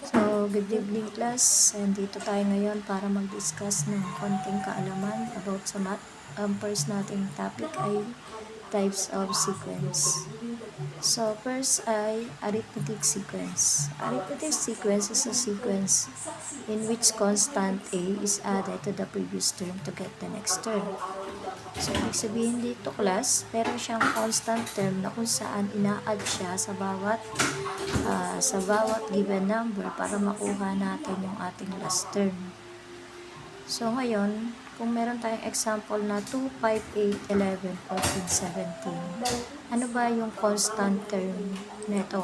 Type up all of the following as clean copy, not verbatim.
So, good evening class. Dito tayo ngayon para mag-discuss ng konting kaalaman about sa math. First nating topic ay types of sequence. So, first ay arithmetic sequence. Arithmetic sequence is a sequence in which constant a is added to the previous term to get the next term. So, ibig sabihin dito class, meron siyang constant term na kung saan ina-add siya sa bawat given number para makuha natin yung ating last term. So, ngayon, kung meron tayong example na 2, 5, 8, 11, 14, 17, ano ba yung constant term nito?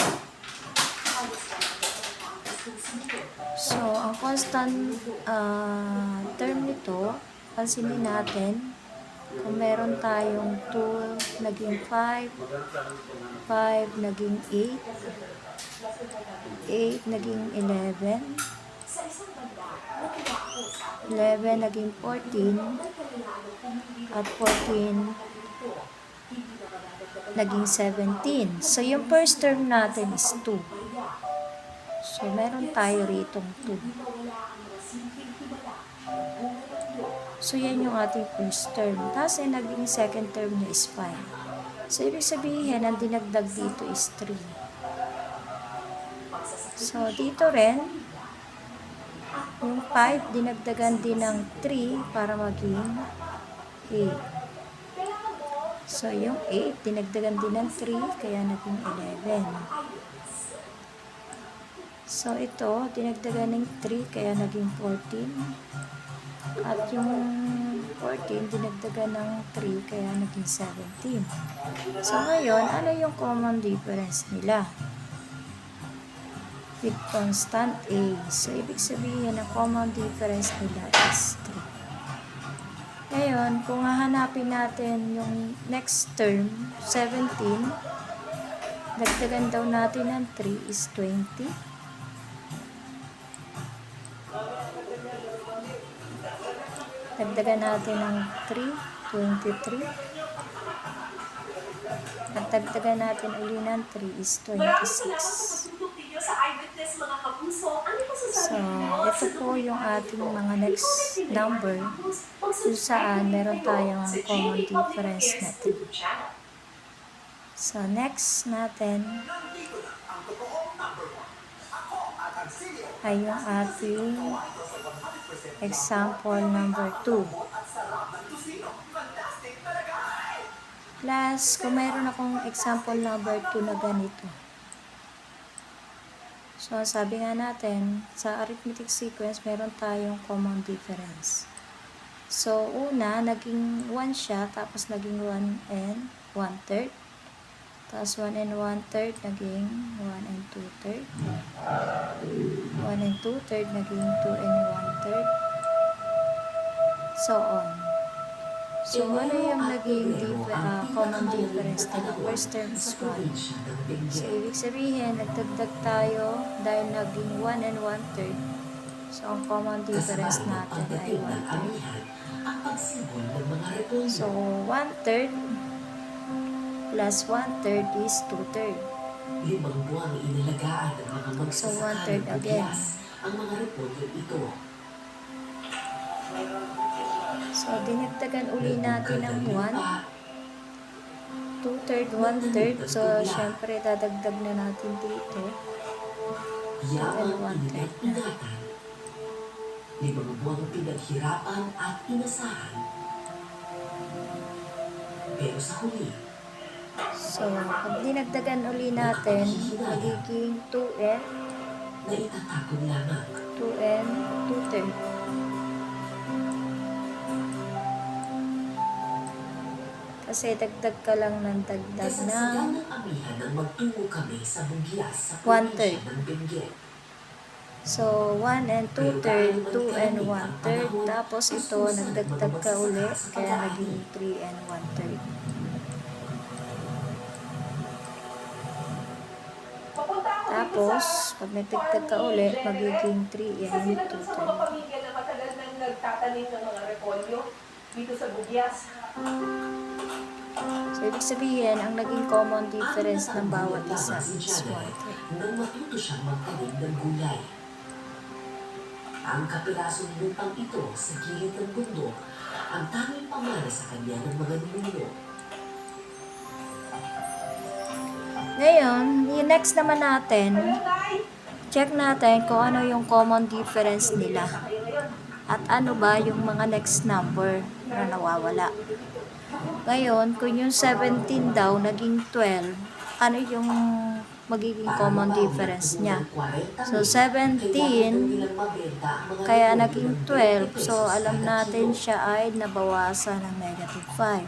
So, ang constant term nito, pansinin natin, kung meron tayong 2, naging 5, 5, naging 8, 8, naging 11, 11, naging 14, at 14, naging 17. So, yung first term natin is 2. So, meron tayo ritong 2. So, yan yung ating first term. Tapos, naging second term niya is 5. So, ibig sabihin, ang dinagdag dito is 3. So, dito rin, yung 5, dinagdagan din ng 3 para maging 8. So, yung 8, dinagdagan din ng 3, kaya naging 11. So, ito, dinagdagan ng 3, kaya naging 14. At yung 14, dinagdagan ng 3, kaya naging 17. So, ngayon, ano yung common difference nila? With constant a. So, ibig sabihin, ang common difference nila is 3. Ngayon, kung hahanapin natin yung next term, 17, dagdagan daw natin ng 3 is 20. Dagdagan natin ng 3, 23. At dagdagan natin uli ng 3 is 26. So, ito po yung ating mga next number kung saan meron tayong common difference na 3. So, next natin ay yung ating example number 2. Class, kung meron akong example number 2 na ganito. So, sabi nga natin, sa arithmetic sequence, meron tayong common difference. So, una, naging 1 siya, tapos naging 1 and 1/3. Tapos 1 and 1/3, naging 1 and 2/3. 1 and 2/3, naging 2 and 1/3. So on. So, ano yung naging common difference nila? First term is 1. So, ibig sabihin, nagdagdag tayo dahil naging 1 and 1/3. So, ang common difference natin ay 1/3. So, 1/3 plus 1/3 is 2/3. So, 1/3 again. So, dinagdagan uli natin ng 1. 2/3, 1/3. So, syempre, dadagdag na natin dito. 2 and 1/3 na. Limang buwang pinaghirapan at inasahan. Pero sa huli, so, pag dinagdagan uli natin, magiging 2n, na itatapon lamang. 2n, 2/3. Kasi dagdag ka lang ng dagdag na Ng amihan nang magtungo kami sa bugyas sa 1/3. probinsya ng Benguet. So, 1 and 2/3, 2 and 1/3. Tapos ito, nagdagdag ka uli, kaya naging 3 and 1/3. Tapos, pag nagdagdag ka uli, magiging 3 and 2/3. Pamilya na matagal nang nagtatanim ng mga repolyo dito sa Bugyas. So, ibig sabihin, ang naging common difference ng bawat isa is 1 nang matuto siyang magtanim ng gulay. Ang kapirasong lupang ito sa gilid ng bundok ang tanging pamana sa kanya ng mga ninuno. Ngayon, yung next naman natin, check natin kung ano yung common difference nila. At ano ba yung mga next number na nawawala. Ngayon, kung yung 17 daw naging 12, ano yung magiging common difference niya? So, 17, kaya naging 12. So, alam natin siya ay nabawasan ng negative 5.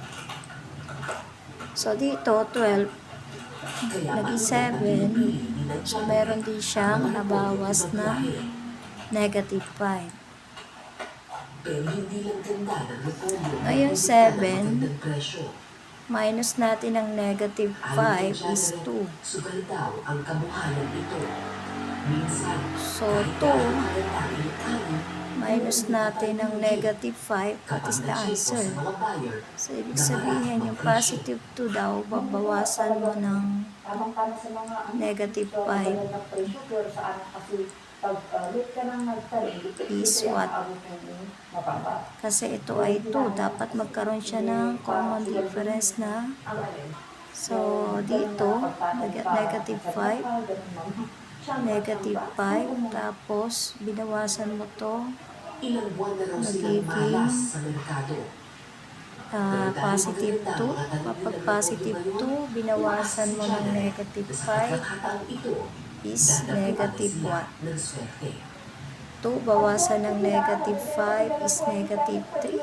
So, dito, 12, naging 7. So, meron din siyang nabawas na negative 5. Pero hindi lang ganda ng repolyo. Ngayon, 7, minus natin ang negative 5 is 2. Sugal daw ang kabuhayan ito. Minsan, So, 2 minus natin ang negative 5, that is the answer. So, ibig sabihin, yung positive 2 daw, babawasan mo ng negative 5 is what? Kasi ito ay 2, dapat magkaroon siya ng common difference na. So, dito, negative 5, negative 5, tapos binawasan mo to, Ilang buwan na raw silang magiging malas sa merkado. positive 2. Kapag positive 2, binawasan mo ng negative 5 is negative 1. 2 bawasan ng negative 5 is negative 3.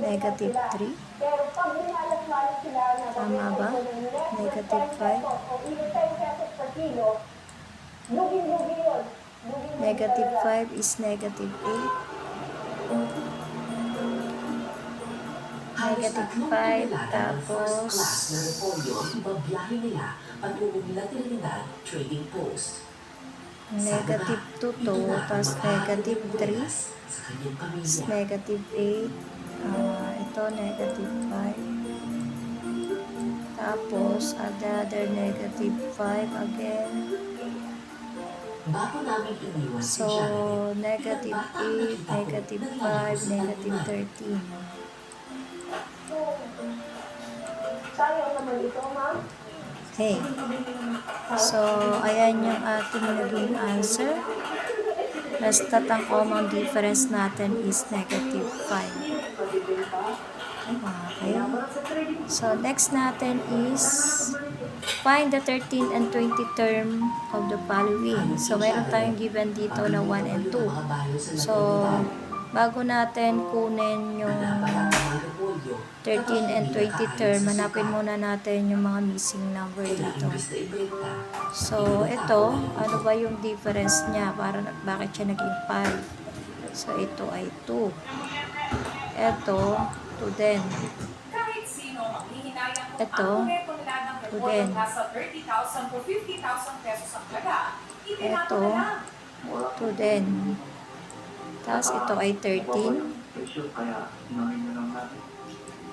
Negative 3. Tama ba? Negative 5. Negative 5 is negative 8. Negative 5, tapos negative 2 to, tapos negative 3 is negative 8. Ito negative 5. Tapos another negative 5 again. So, negative 8, negative 5, negative 13. Okay. So, ayan yung ating naging answer. Basta't ang common difference natin is negative 5. Okay. So, next natin is find the 13 and 20 term of the following. So, meron tayong given dito na 1 and 2. So, bago natin kunin yung 13 and 20 term, hanapin muna natin yung mga missing number dito. So, ito, ano ba yung difference niya? Bakit siya naging 5? So, ito ay 2. Ito, 2 din. Ito, 2 din. Ito, 2 din. Tapos ito ay 13.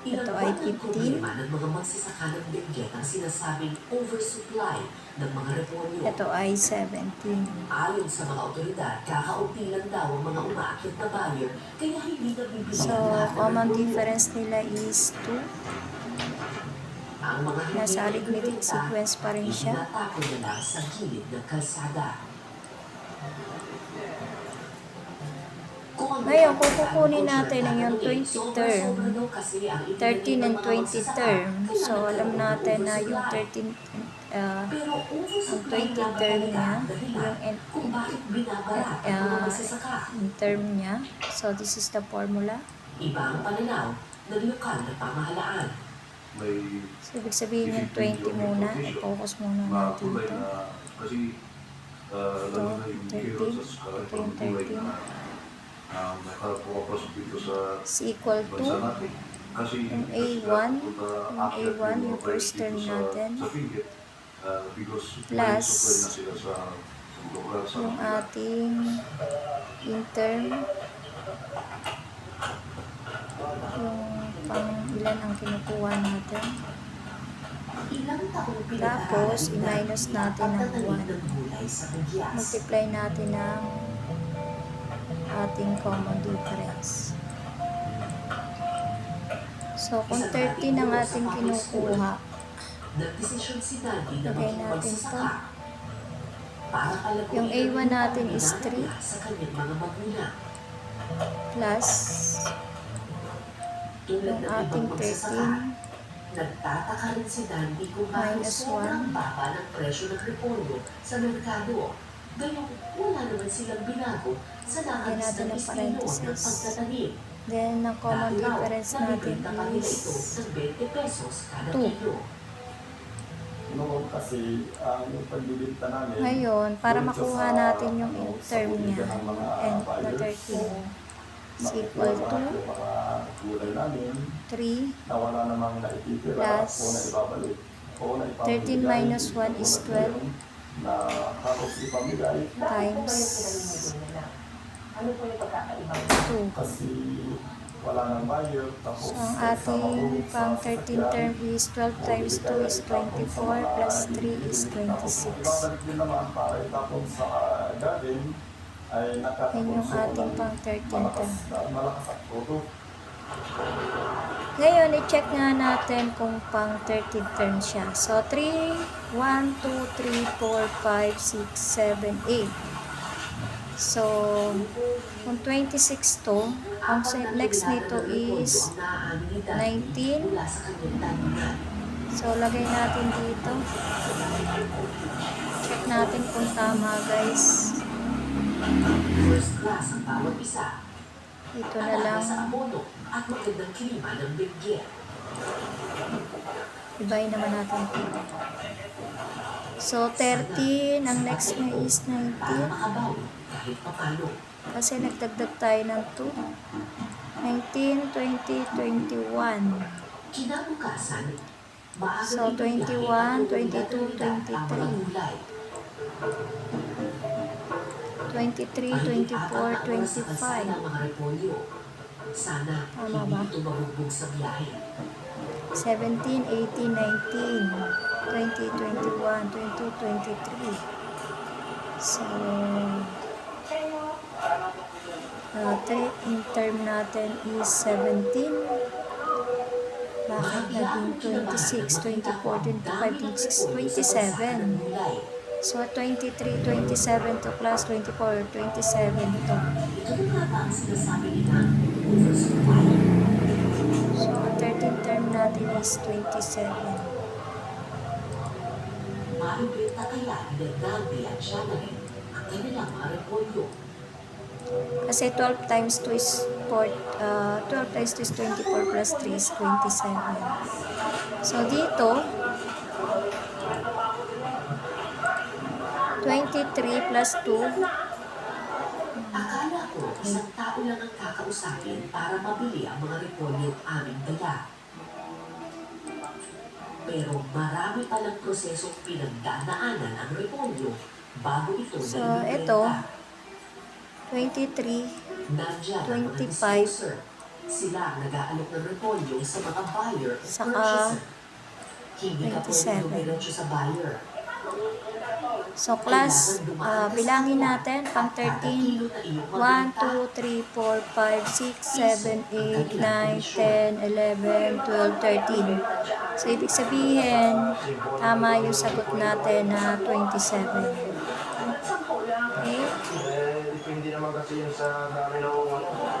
Ito ay 15. Ito ay 17. Ayon sa mga otoridad, kakaunti lang daw ang mga umaakyat na buyer, kaya hindi nabibigyan So, common difference nila is 2. Nasa arithmetic sequence pa rin siya. Itinatapon na lang sa gilid ng kalsada. Ngayon, kung kukunin natin ang yung 20 term, 13 and 20 term, so alam natin na yung 13, ang 20 term niya, yung term niya, so this is the formula. Iba ang pananaw ng lokal na pamahalaan. So, ibig sabihin yung 20 muna, i-focus muna natin ito. Ito, 13, ito yung 13. Is equal to yung A1, yung first term natin, plus yung ating interim, yung ilan ang kinukuha natin. Ilang taong Tapos, pinag-aaralan i-minus natin ng pagtatanim 1. ng gulay sa Bigyas. Multiply natin ng ating common difference. So, kung 13 ang ating kinukuha, Nagdesisyon si Daddy na lagay maging natin to. magsasaka para palaguin Yung A1 ang natin lupang is 3 ninanaya sa kanyang mga magulang. plus Tulad yung ng ating ibang magsasaka, 13 nagtataka rin si Dandy kung bakit minus sobrang 1. baba ng presyo ng repolyo sa merkado. Gayong wala naman silang binago sa Lagyan nakagis natin ng ng estilo ng parentheses. pagtatanim. Then, ang common Dati raw, difference natin nabibenta pa nila ito is ng 20 pesos kada 2. kilo. Noon kasi, yung pagbibinta namin, Ngayon, para doon makuha sa, natin yung sa term bodega niya, ng mga and na buyers, 13 is makukuha equal to lahat yung mga gulay namin 3 na wala namang naititira plus o na ibabalik o na 13 minus 1 is 12 na halos ipamigay times Ano po yung pagkakaiba? 2. kasi wala nang buyer. Tapos So, ang sa ating mahulog sa pang 13 sasakyan, term is 12 times 2 is 24 plus 3 is 26. Ibabalik din naman para itapon sa garden ay Yan yung nakakakonsumo ating ng pang 13 malakas, term. malakas ang product. Ngayon, i-check nga natin kung pang 13 term siya. So, 3, 1, 2, 3, 4, 5, 6, 7, 8. So, kung 26 to, ang next nito is 19. Mula sa kanyang taniman. So, lagay natin dito. Check natin kung tama, guys. First class ang bawat isa. Ito na lang. Sa abono at magandang klima ng bigyan. Ibahin naman natin ito. So, 13. Ang next na is Para 19. makabawi kahit papalo. Kasi nagdagdag tayo ng 2. 19, 20, 21. Kinabukasan, maaga So, rin 21, biyahe 22, ang mga 23. gulay. 23, 24, 25. Ang mga repolyo. Sana Tama hindi ba? ito mabugbog sa biyahe. 17, 18, 19, 20, 21, 22, 23. So, in term natin is 17. Bakit naging 26, 24, 25, 26, 27? So, 23, 27 to plus 24, 27 to. Ito na nga ba ang sinasabi nila? Oversupply. So, ang 13 term natin is 27. Maibenta kaya ni Nagdabi at Janet ang kanilang mga repolyo. Kasi 12 times 2 is 12 times 2 is 24 plus 3 is 27. So, dito, 23 plus 2, Akala ko isang tao lang ang kakausapin para mabili ang mga repolyo aming dala. Pero marami palang prosesong pinagdadaanan ang repolyo bago ito So, nabibenta. ito, 23, Nandiyan ang mga 25. disposer. Sila ang nag-aalok ng repolyo sa mga buyer at Saka, purchaser. Hindi ka 27. pwede dumiretso sa buyer. so class, bilangin natin, pang 13, 1, 2, 3, 4, 5, 6, 7, 8, 9, 10, 11, 12, 13. So, ibig sabihin, tama yung sagot natin na 27. Okay? Depende naman kasi yun sa dami ng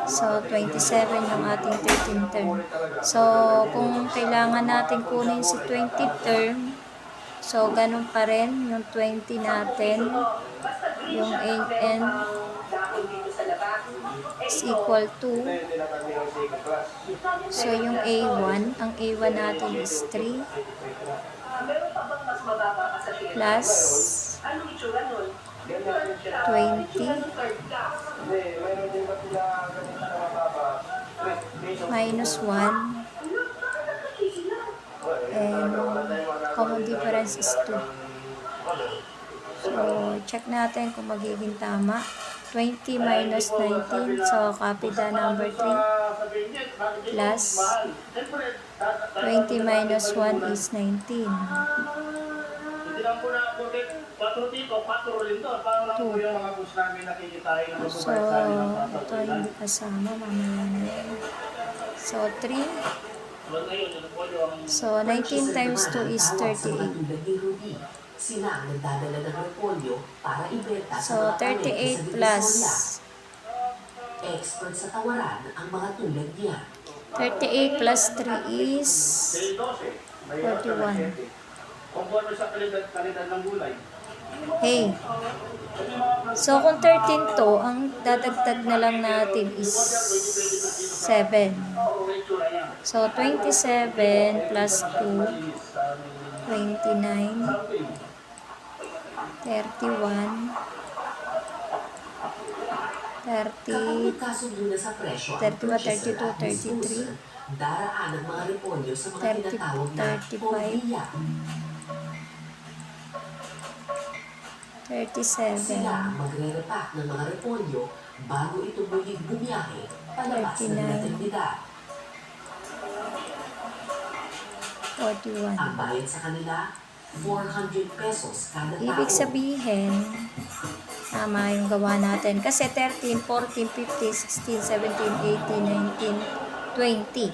So, 27 yung ating 13 term. So, kung kailangan natin kunin si 20 term, so, ganun pa rin yung 20 natin. Yung AN is equal to, so yung A1, ang A1 natin is 3 plus 20 minus 1 and common difference is 2. So, check natin kung magiging tama. 20 minus 19, so copy the number 3. plus 20 minus 1 is 19. Hindi lang po na po 4 dito, 4 rin doon. Paano lang po yung mga bus namin nakikitain na So, magbabayad sa amin ng ito hindi kasama. Mamaya na yan. So, 3. So, 19 times 2 is 38. Sila ang nagdadala ng repolyo para ibenta So, sa mga palengke 38 sa plus Divisoria. Expert sa tawaran ang mga tulad niya. 38 plus 3 is 41. Conforme sa kalidad ng gulay. Hey. So, kung 13 to, ang dadagdag na lang natin is 7. So, 27 plus 2, 29, 31, 30, Kapag nagkasundo na sa presyo ang 31, purchaser 32, at disposer, 33, daraan ang mga repolyo sa mga 30, tinatawag na 35, polya. 37, Sila ang magre-repack ng mga repolyo bago ito muling bumiyahe palabas ng 39. maternidad. 41. Ang bayad sa kanila, 400 pesos kada tao. Ibig sabihin, tama yung gawa natin. Kasi 13, 14, 15, 16, 17, 18, 19, 20.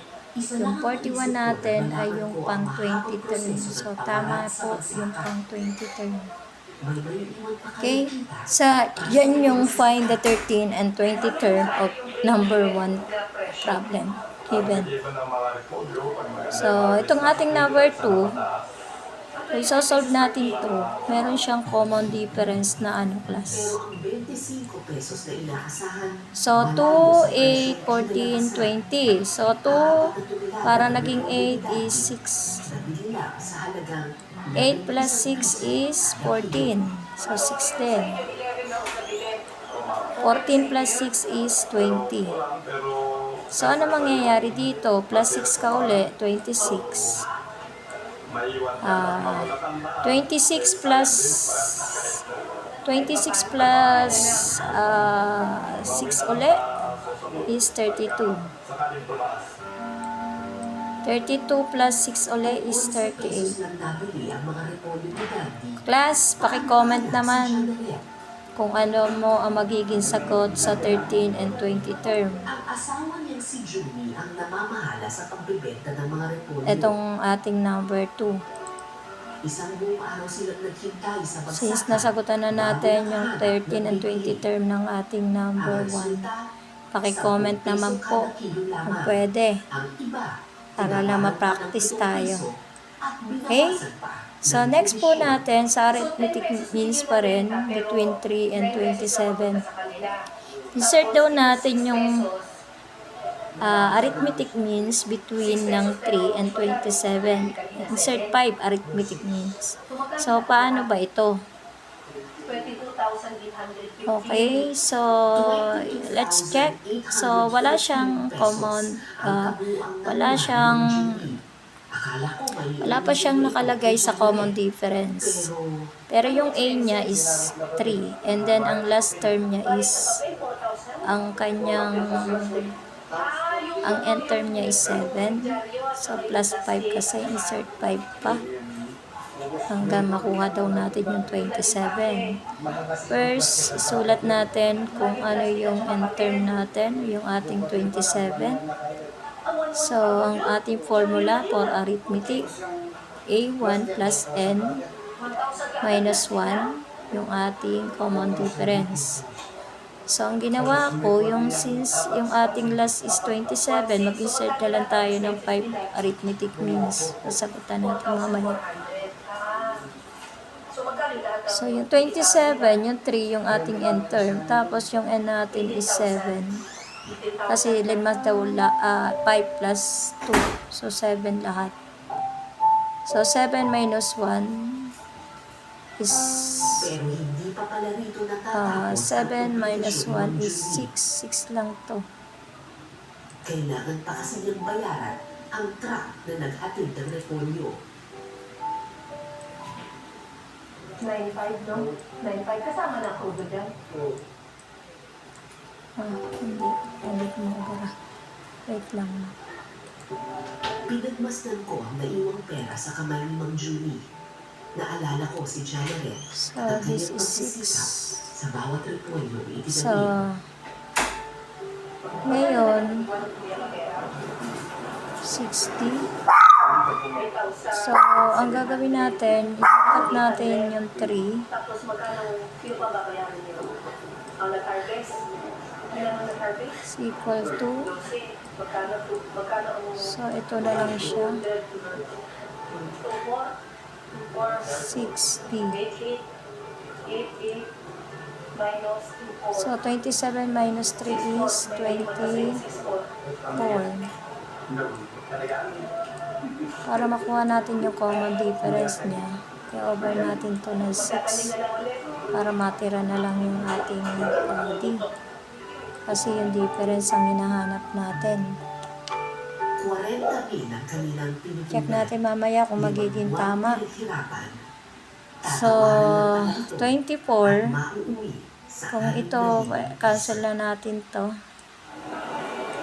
Yung 41 natin ay yung pang 20 term. So, tama po yung pang 20 term. Okay? Sa, yan yung find the 13 and 20 term of number 1 problem given. Given ng mga repolyo, pag may So, itong ating number 2, isosolve natin to. Meron siyang common difference na ano class. Pero ang 25 pesos na inaasahan, So, 2, 8, 14, 20. So, 2, para naging 8 is 6. nabili lang sa halagang 8 plus 6 is 14. So, 6 din. 14 plus 6 is 20. pero So, ano mangyayari dito? Plus 6 ka uli, 26. maiwan ka Ah, 26 plus 26 plus 6 uli is 32. sakaling tumaas. 32 plus 6 uli is 38. pesos lang nabili ang mga repolyo ni Dandy. Class, paki-comment naman kung ano mo ang magiging sagot sa 13 and 20 term. Ang asawa niyang si Juni ang namamahala sa pagbebenta ng mga repolyo. Itong ating number 2. Isang buong araw silang naghintay sa bagsakan. Since nasagutan na natin yung 13 and 20 term ng ating number 1, paki-comment naman po kung pwede Ang iba, para lang ma-practice tayo. Okay? pa. So, next po natin sa arithmetic means pa rin between 3 and 27. Insert daw natin yung arithmetic means between ng 3 and 27. Insert 5 arithmetic means. So, paano ba ito? Okay, so let's check. So, wala siyang common, wala pa siyang nakalagay sa common difference. Pero yung A niya is 3. And then, ang last term niya is, ang end term niya is 7. So, plus 5 kasi, insert 5 pa. Hanggang makuha daw natin yung 27. First, sulat natin kung ano yung end term natin, yung ating 27. So, ang ating formula for arithmetic, A1 plus N minus 1, yung ating common difference. So, ang ginawa ko, since yung ating last is 27, mag-insert na lang tayo ng 5 arithmetic means. Sasagutan natin mamaya. So, yung 27, yung 3, yung ating end term. Tapos, yung n natin is 7. Kasi 5 plus 2. So, 7 lahat. So, 7 minus 1 is Pero hindi pa pala rito natatapos 7 minus 1 is 6. 6 lang to. Kailangan pa kasi niyang bayaran ang truck na naghatid ng repolyo. 95, no? 95 kasama na ako dyan. Hindi ko mabara. Wait lang. Pinagmasdan ko ang naiwang pera sa kamay ni Mang Julie. Naalala ko si Janaret So, at ang this kanyang is pagsisikap 6. sa bawat repolyo So, itinanim. ngayon, 60. So, ang gagawin natin, i-cut natin yung 3. Tapos magkano, sino pa babayaran niyo? Ang nag-harvest? Kailan ang nag-harvest? Is equal to, Magkano ang... so ito na lang siya, 60. 88 minus 24. So, 27 minus 3 is 24. Para makuha natin yung common difference niya, i-over natin to ng 6 para matira na lang yung ating D. Kasi yung difference ang hinahanap natin. 40,000 ang kanilang pinupunan. Check natin mamaya kung magiging tama. Pinaghirapan. So, 24. Kung ito, cancel na natin to.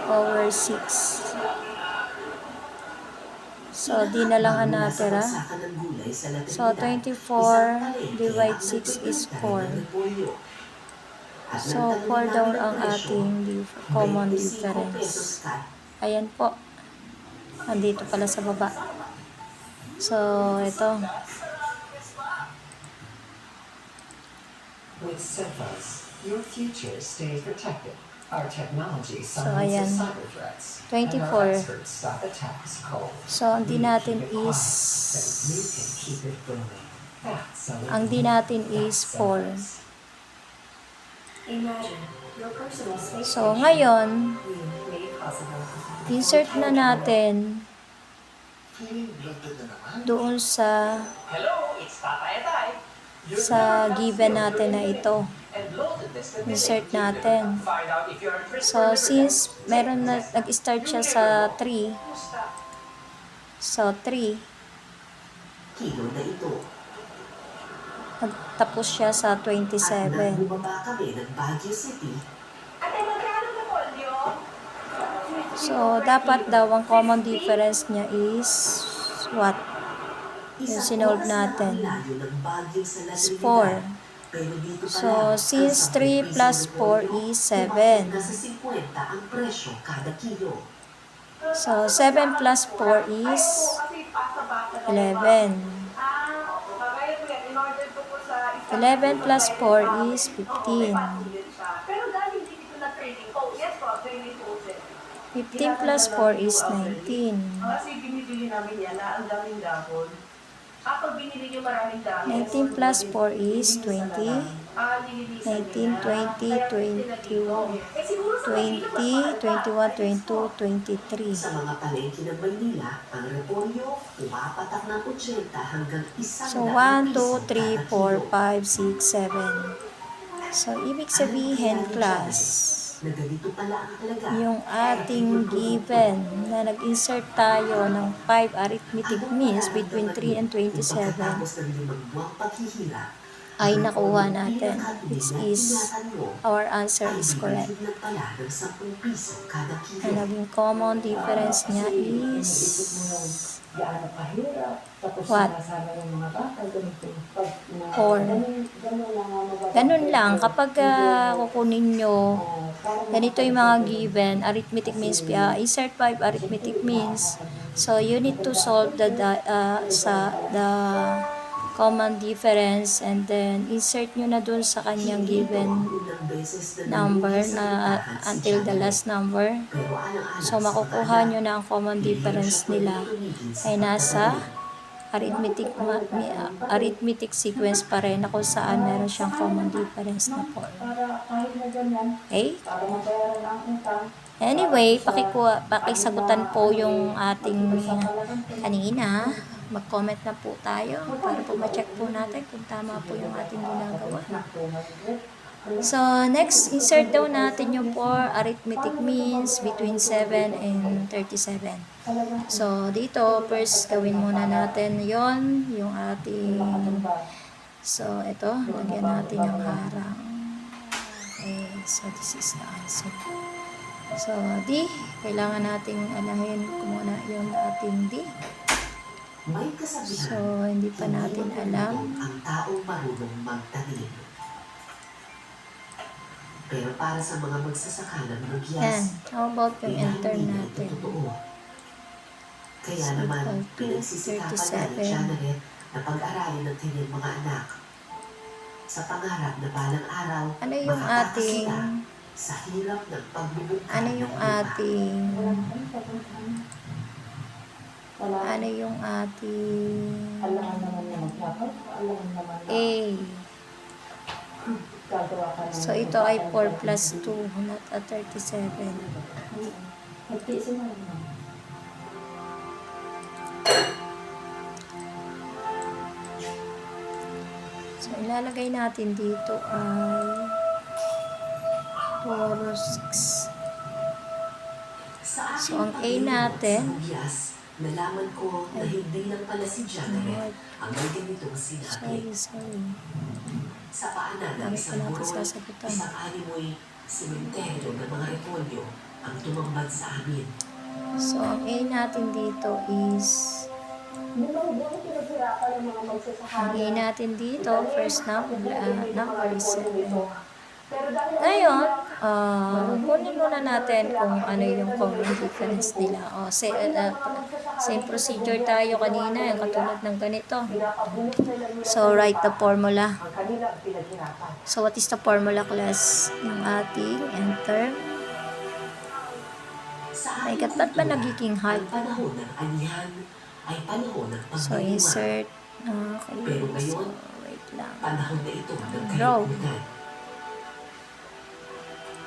Over 6. So, di na lang ang natira. So, 24 divide 6 is 4. So, 4 daw ang ating common difference. Ayan po. Andito pala sa baba. So, ito. With Cephas, your future stays protected. Our technology So, silences ayan. cyber threats. 24. And our experts stop attacks cold. So, ang di natin Keep it is, quiet, so you can keep it booming. That's a ang di natin is 4. Imagine your personal space So, ngayon, we made possible. insert na natin doon sa Hello, it's Tatay Tay. sa given natin na ito. Insert natin. Find out if you're So, since meron na, nag-start siya sa 3, so 3, Kilo na ito. nagtapos siya sa At 27. nang bumaba kami ng Baguio City, Ate, magkano na polio? So, dapat daw ang common difference niya is what? Yung sinolve natin is 4. So, since 3 plus 4 is 7. Nasa 50 ang presyo kada kilo. So, 7 plus 4 is Kasi pasa-basa na 11. kagaya po yan, in order po po sa 11 plus 4 is 15. Pero dahil hindi dito na trading po, yes po, trading po sir. 15 plus 4 is 19. Kasi binibili namin yan na ang daming dahon. Pag binili nyo maraming dahon, 19 plus 4 is 20. lilinisan 19, 20, 21, 22, 23. Sa mga palengke ng Maynila, ang repolyo pumapatak ng 80 hanggang 100 So, 1, 2, 3, 4, 5, 6, 7. So, ibig sabihin, class, na ganito pala ang halaga. yung ating given na nag-insert tayo ng 5 arithmetic means between 3 and 27 Pagkatapos ng 5 buwang paghihirap, ay nakuha natin, which is our answer is correct. bibigyan pala ng 10 piso kada kilo. Ang naging common difference niya is gaano kahirap, tapos What? sinasama yung mga bata, ganito. Pag na, 4. ganun lang ang magagawa. Ganun lang, kapag kukunin nyo, Parang ganito yung mga given, arithmetic means, insert 5 arithmetic means. So, you need to solve the common difference and then insert nyo na dun sa kanyang given number na until the last number. So, makukuha nyo na ang common difference nila ay nasa arithmetic sequence pa rin na kung saan meron siyang common difference na 4. para kahit na ganyan, Okay? para mabayaran ang utang, Anyway, pakisagutan po yung ating kanina. Mag-comment na po tayo para po ma-check po natin kung tama po yung ating ginagawa. So, next, insert daw natin yung 4 arithmetic means between 7 and 37. So, dito, first, gawin muna natin yon yung ating... So, ito, lagyan natin ng harang. Okay, so this is the answer. So, D, kailangan nating anahin muna yung ating D. May kasabihan, So, hindi pa natin alam. ang taong marunong magtanim. Pero para sa mga magsasaka ng Yan. lugyas, How about yung enter hindi natin? ito totoo. Kaya Equal naman, to pinagsisikapan 37. namin Janet na pag-aralin ng kanyang mga anak sa pangarap na balang araw Ano yung makatakas ating, sila sa hirap ng pagbubukal ano ng yung lupa. ating, Walang ano sa kung ano. Wala. ano yung ating Alam naman na maglakad. Alam naman na A. gagawa ka ng... So, ito ay 4 plus 2, not a 37. Hindi sila naman. So, ilalagay natin dito ay 4, 6. Sa So, aking ang A paglilibot natin sa lugyas, nalaman ko na hindi lang pala si Janet ang may ganitong sinabi. Sorry. Sa paanan ng Dami isang ko natin burol, sasagutan. isang animoy sementeryo ng mga repolyo ang tumambad sa amin. So, ang A natin dito is, Di ba, doon pinaghirapan ng mga magsasaka ang A natin dito, first number is 7. Pero dahil Ngayon, kunin muna natin kung ano yung common difference nila. Same procedure tayo kanina, yung katulad ng ganito. pinapabulok nila yung So, write the formula. ang kanilang pinaghirapan. So, what is the formula, class? Yung ating enter. Sa My aking God, ba't ba kultura, nagiging hard? ang panahon ng anihan ay panahon ng So, pagdiriwang. insert. Okay. Pero So, ngayon, wait lang. panahon na ito ng Draw. kalikutan.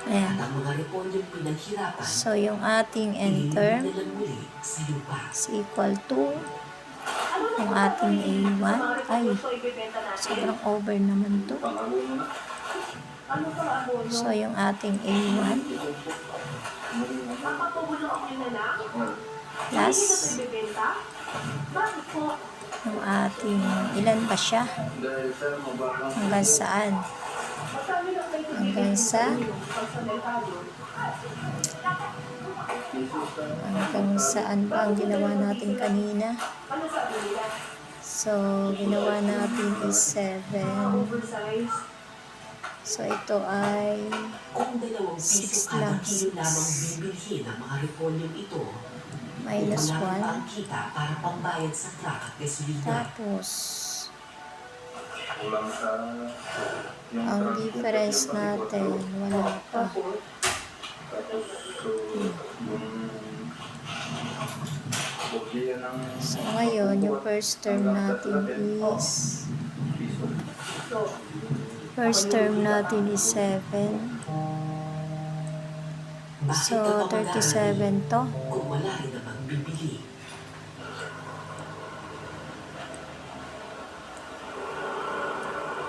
Ayan. At ang mga repolyong pinaghirapan, So, yung ating enter ililibot na lang muli sa lupa. is equal to yung ating A1. Ay, sobrang over naman to. Ano pa ano? So, yung ating A1 Makapabulok ako na lang? plus Hindi na bibenta? Bakit po? yung ating, ilan ba siya? Dahil sir, mabakang Hanggang saan? Magkano lang kayo Hanggang sa, pag sa merkado? hanggang saan ba ang ginawa natin kanina? Ano sabi nila? So, ginawa natin is 7. Oversize? So, ito ay Kung 2 Six piso kada lang, kilo six. lamang bibilhin ng mga repolyong ito, minus wala 1. pa ang kita para pambayad sa truck at gasolina. Tapos, kulang sa yung ang transport difference at yung natin, wala pa. Tapos, so, yung bugya ng So, ngayon, yung first term natin is, piso. first term natin is 7. Bakit So, ka pa 37 to. kung wala rin namang bibili?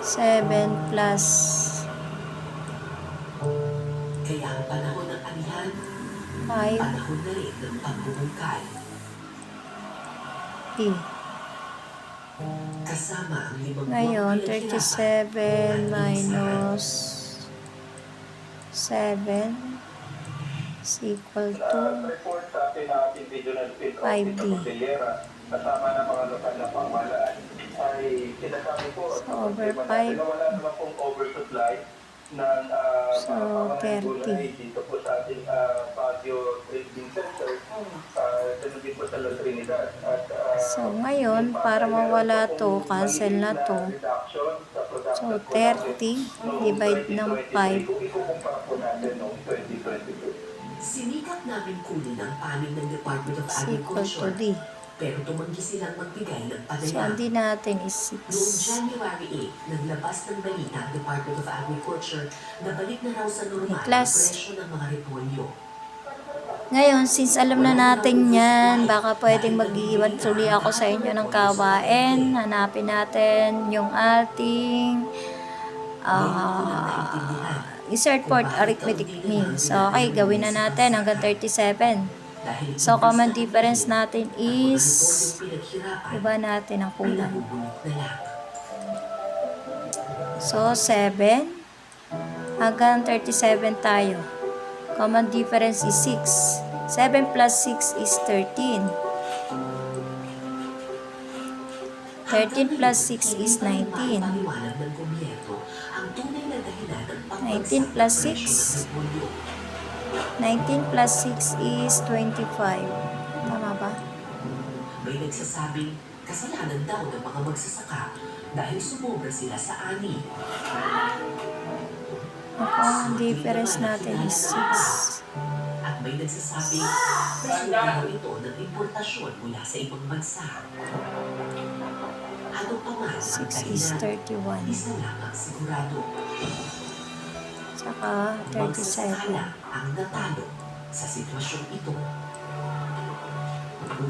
Seven plus Kaya ang panahon ng anihan, 5 panahon na rin ng pagbubungkal. E. Kasama ang 5 Ngayon, buwang pinaghirapan 37 minus 7 is equal to Report sa atin na ating regional field 5D. office sa Cordillera, kasama ng mga lokal na pamahalaan, ay sinasabi po So, over 5. na wala naman pong oversupply ng So, mga 30. gulay dito po sa ating Baguio Trading Center, ganun din po sa La Trinidad. At, So, ngayon, para mawala to, cancel na to. So, 30 divide ng 5. Kung ikukumpara po natin noong 2022. Sinikap namin kunin ang panig ng Department of Is equal to Agriculture, D. pero tumanggi silang magbigay ng So, padala. ang D natin is Noong 6. January 8, naglabas ng balita ang Department of Agriculture na balik na raw sa normal ang Class. presyo ng mga repolyo. Ngayon, since alam na natin yan, baka pwedeng mag-iwan tuloy ako sa inyo ng kawain. Hanapin natin yung ating insert port arithmetic means. So, okay, gawin na natin hanggang 37. Dahil So, common difference natin ang mga is, repolyong pinaghirapan iba natin ang ay kulang. nabubulok na lang. So, 7 hanggang 37 tayo. Common difference is 6. 7 plus 6 is 13. 13 plus 6 is 19. Paliwanag ng gobyerno ang tunay na dahilan ng 19 plus 6. pagbagsak ng presyo ng repolyo. 19 plus 6 is 25. Tama ba? May nagsasabing kasalanan daw ng mga magsasaka dahil sumobra sila sa ani. Ang common difference natin is 6. At may nagsasabing resulta daw ito ng importasyon mula sa ibang bansa. Ano pa man ang 6 is dahilan, 31. isa lang ang sigurado. Saka Magsasaka 37. lang ang natalo sa sitwasyong ito.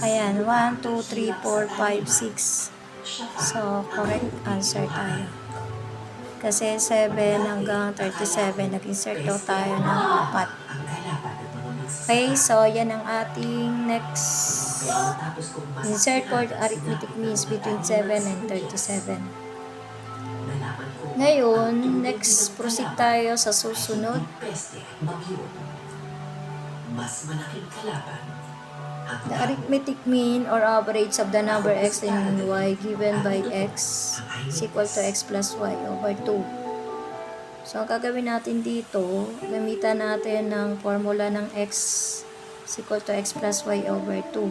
Ayan, 1, 2, 3, 4, 5, 6. Siya pa So, correct answer tayo. Kasi 7 hanggang 37, nag-insert daw tayo ng 4. ang kalaban ng mga magsasaka. Okay, so yan ang ating next. Pero matapos kong Insert for masaksihan ang arithmetic sinabi means ng between 7 and 37. nalaman ko Ngayon, ang tunay next ng proceed kalaban tayo sa ay susunod. hindi peste at bagyo. Mas malaking kalaban ang The arithmetic mean or average of the number x and y given by x is equal to x plus y over 2. So, ang gagawin natin dito, gamitan natin ng formula ng x is equal to x plus y over 2.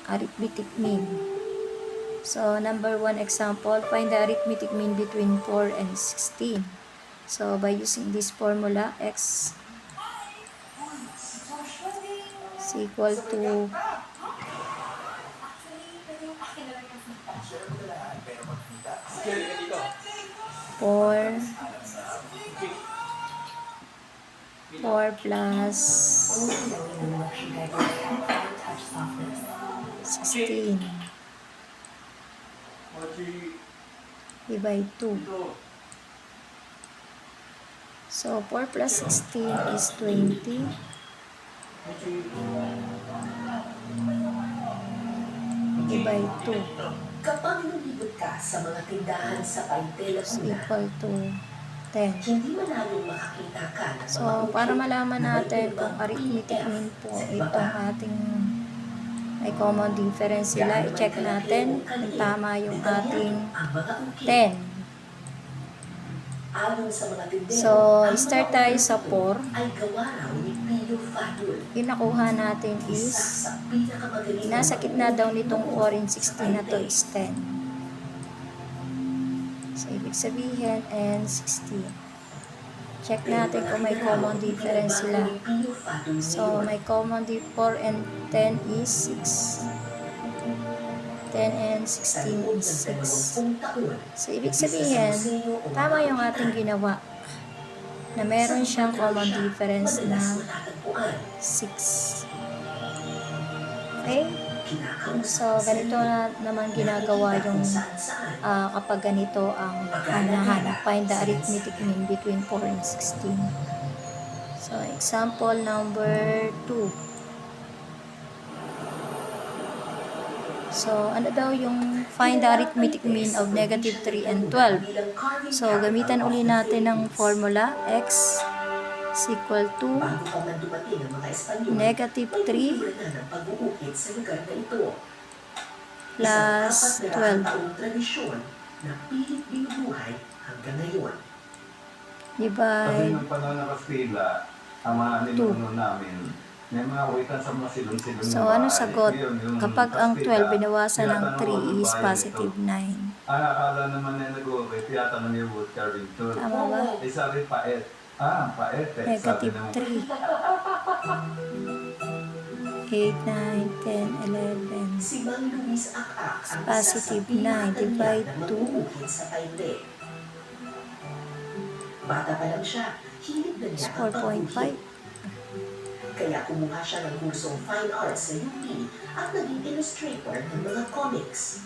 Arithmetic mean. So, number 1 example, find the arithmetic mean between 4 and 16. So, by using this formula, x is equal to 4 plus 16 divide 2. So 4 plus 16 is 20 divide 2 Kapag lumibot ka sa mga tindahan sa Paintela is Puna, equal to 10. hindi malamang makakita ka ng mga So, para malaman natin kung arithmetic mean po itong ating may common difference sila, i-check natin kung tama yung ating ang mga ukit. 10. Ayon sa mga tindero, So, ang start mga tayo ukit sa 4. ay gawa raw ni Pio Fadul. Yung nakuha natin Isa is, sa pinakamagaling nasa gitna daw nitong 4 and 16 na to is 10. So, ibig sabihin, and 16. Check natin kung may common difference sila. So, may common 4 and 10 is 6. 10 and 16 is 6. So, ibig sabihin, tama yung ating ginawa na meron siyang common difference na 6. Okay? So, ganito na naman ginagawa yung kapag ganito ang hanahanap. Find the arithmetic mean between 4 and 16. So, example number 2. So, ano daw yung find the arithmetic mean of negative 3 and 12? So, gamitan uli natin ng formula x is equal to Bago pa man dumating ang mga Espanyol, negative may 3 kultura na ng pag-uukit sa lugar na ito. plus Isang 12 taong tradisyon na pilit binubuhay hanggang ngayon. Kasi divide nung panahon ng Kastila, ang mga ninuno namin, may mga witan sa mga silong-silong So, ano sagot? Kapag ang 12 binawasan ng 3 is positive 9. Akala naman na nag-uukit, tiyatanong yung wood carving tool. Tama ba? Eh, sabi, paet. Paet eh. Negative Sabi 3. 8, 9, 10, 11. Si Mang Luis Akak ang Positive isa sa 9 divide pinakatanyag na 2. mag-uukit sa Painde. Bata pa lang siya, hilig na niya ang 4.5. pag-uukit. Kaya kumuha siya ng kursong Fine Arts sa UP at naging illustrator ng mga comics.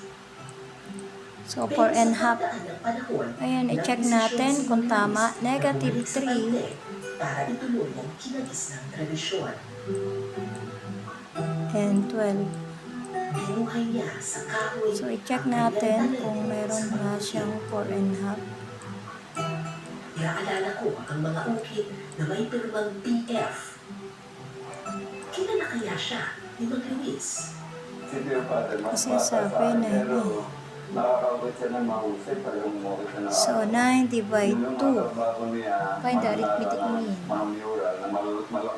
So, 4 and half. Panahon, Ayan, i-check natin kung tama. Negative 3 para ituloy ang kinagis ng tradisyon. and 12. Binuhay niya sa kahoy. So, i-check natin kung meron nga siyang 4 and half. Inaalala ko ang mga ukit na may pirmang BF. Kilala kaya siya ni Mang Luis? Si Dear Father, mas Kasi bata sa sabi akin, na pero nakakaabot siya ng mahusay pag umukit siya ng So, 9 divide Yung 2. mga bago niya, Find the malala arithmetic ng mean. mga mural na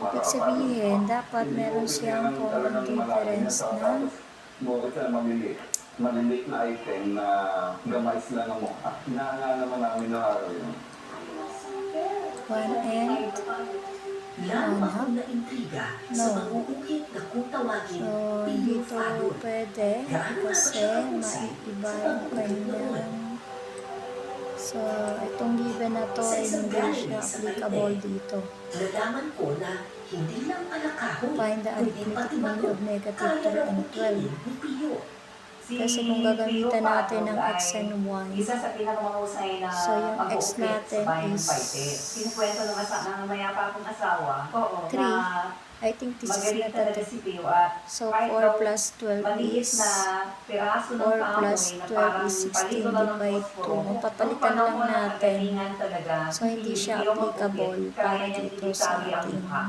Ibig sabihin, dapat meron siyang common difference na Bukod sa maliliit na item na gamay sila ng mukha. Inaanga naman namin na araw yun. 1 and Lalo Ano? akong naintriga sa No. mag-uukit na kung tawagin so, Pio dito Fadon. pwede kasi maiiba yung kanyang so, itong given na to ay hindi siya applicable dito. Nalaman ko na hindi lang pala kahoy, Find the kundi arithmetic pati mean bato of negative kaya 3 ng and 12. ukilin ni Pio. Kasi kung gagamitan natin ng x and y, Isa sa pinakamahusay na so yung x pag-uukit natin sa bayan ng is Paite. Kinukwento ng mayapa akong asawa Three. na I think this is magaling talaga letter 2. si Pio at So, kahit 4 daw plus 12 maliit is na piraso ng 4 kahoy plus na 12 parang is 16 palito lang ng divide posporo. 2. Papalitan lang natin. Talaga, So, hindi siya Pio applicable mag-ukit, para kaya niyang dito sa i-detalye ang ating mukha.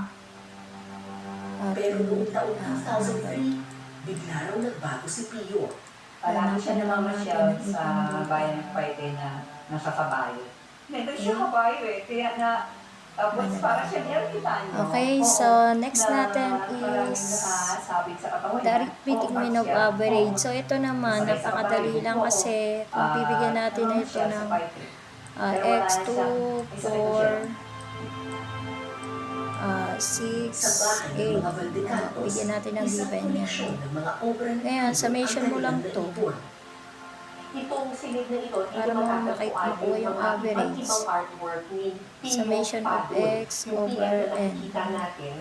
Pero noong taong number. 2003, bigla raw nagbago si Pio. Palagi siya namamasyal natin sa yung bayan ng Paite na nasa kabayo. Meron siya kabayo eh, kaya na tapos para siya niya kita niyo. Okay, so next natin is the the arithmetic mean of average. So, ito naman, napakadali lang kasi kung bibigyan natin na ito ng x2, 4, 6, Sa bahay ng 8. mga Valdecantos, Bigyan natin ng isang given niya. koleksyon ng mga obra ni Ngayon, Pio summation ang mo lang kanilang to. naipon. Itong silid na ito, dito Para matatagpuan makuha yung mga average. iba't-ibang artwork ni Pio Summation of Fadon. x Yung over PM na n. nakikita natin.